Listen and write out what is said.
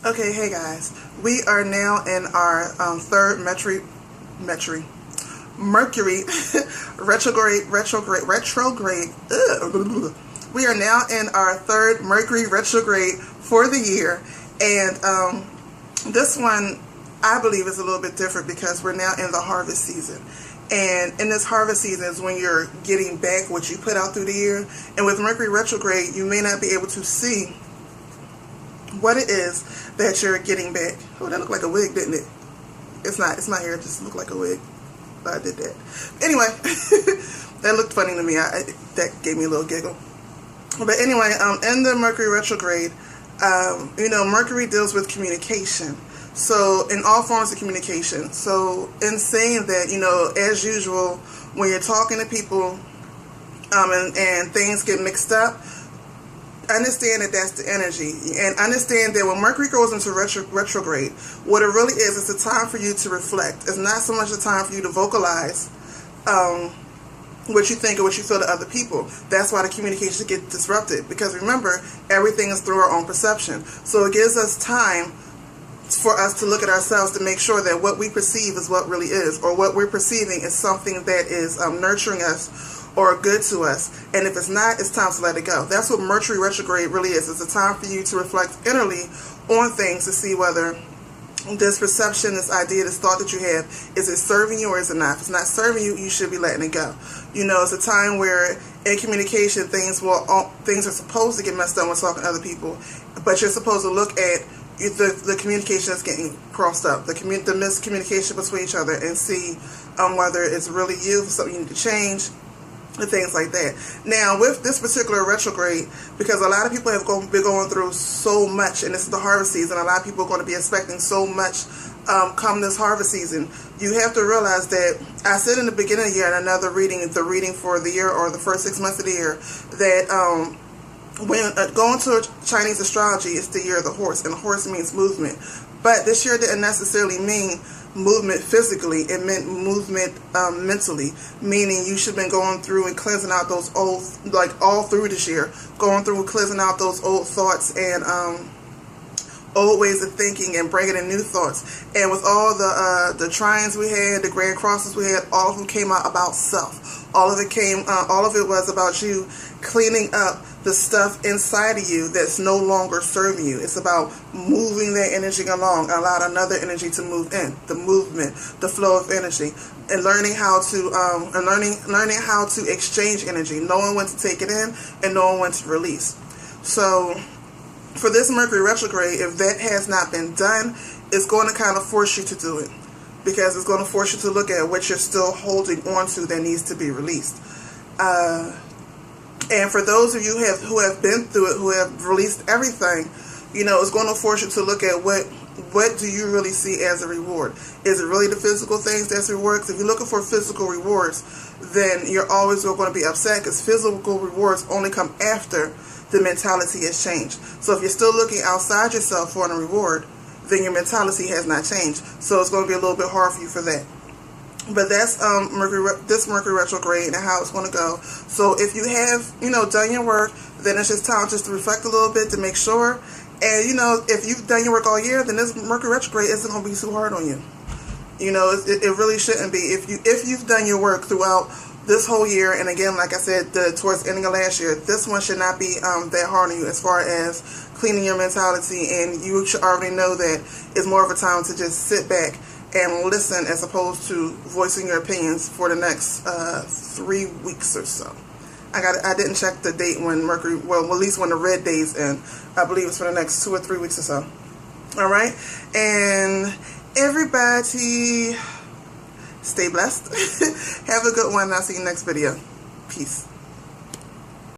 Okay, hey guys, we are now in our third Mercury retrograde. Ugh. We are now in our third Mercury retrograde for the year, and this one I believe is a little bit different because we're now in the harvest season. And in this harvest season is when you're getting back what you put out through the year. And with Mercury retrograde, you may not be able to see what it is that you're getting back. Oh, that looked like a wig, didn't it? It's not hair, it just looked like a wig. But I did that. Anyway, that looked funny to me. That gave me a little giggle. But anyway, in the Mercury retrograde, Mercury deals with communication. So in all forms of communication. So in saying that, as usual, when you're talking to people and things get mixed up, understand that that's the energy, and understand that when Mercury goes into retrograde, what it really is, it's a time for you to reflect. It's not so much a time for you to vocalize what you think or what you feel to other people. That's why the communication gets disrupted, because remember, everything is through our own perception. So it gives us time for us to look at ourselves to make sure that what we perceive is what really is, or what we're perceiving is something that is nurturing us or good to us. And if it's not, it's time to let it go. That's what Mercury retrograde really is. It's a time for you to reflect innerly on things to see whether this perception, this idea, this thought that you have, is it serving you or is it not? If it's not serving you, you should be letting it go. It's a time where in communication things are supposed to get messed up when talking to other people, but you're supposed to look at the communication that's getting crossed up, the miscommunication between each other, and see whether it's really you, something you need to change, and things like that. Now, with this particular retrograde, because a lot of people have been going through so much, and this is the harvest season, a lot of people are going to be expecting so much come this harvest season, you have to realize that I said in the beginning of the year, in another reading, the reading for the year or the first 6 months of the year, that when going to Chinese astrology, it's the year of the horse, and the horse means movement. But this year didn't necessarily mean movement physically. It meant movement mentally, meaning you should have been going through and cleansing out those old, all through this year, going through and cleansing out those old thoughts and old ways of thinking and bringing in new thoughts. And with all the triumphs we had, the grand crosses we had, all of them came out about self. All of it was about you cleaning up the stuff inside of you that's no longer serving you. It's about moving that energy along, allow another energy to move in, the movement, the flow of energy, and learning how to exchange energy, knowing when to take it in and knowing when to release. So for this Mercury retrograde, if that has not been done, it's going to kind of force you to do it, because it's going to force you to look at what you're still holding on to that needs to be released. And for those of you who have been through it, who have released everything, it's going to force you to look at what do you really see as a reward. Is it really the physical things that's rewards? If you're looking for physical rewards, then you're always going to be upset, because physical rewards only come after the mentality has changed. So if you're still looking outside yourself for a reward, then your mentality has not changed. So it's going to be a little bit hard for you for that. But that's this Mercury retrograde and how it's going to go. So if you have, done your work, then it's just time just to reflect a little bit to make sure. And, if you've done your work all year, then this Mercury retrograde isn't going to be too hard on you. It really shouldn't be. If you've done your work throughout this whole year, and again, like I said, towards the ending of last year, this one should not be that hard on you as far as cleaning your mentality. And you should already know that it's more of a time to just sit back and listen, as opposed to voicing your opinions for the next 3 weeks or so. I didn't check the date when Mercury, well, at least when the red day's in. I believe it's for the next 2 or 3 weeks or so. All right, and everybody, stay blessed. Have a good one. I'll see you next video. Peace.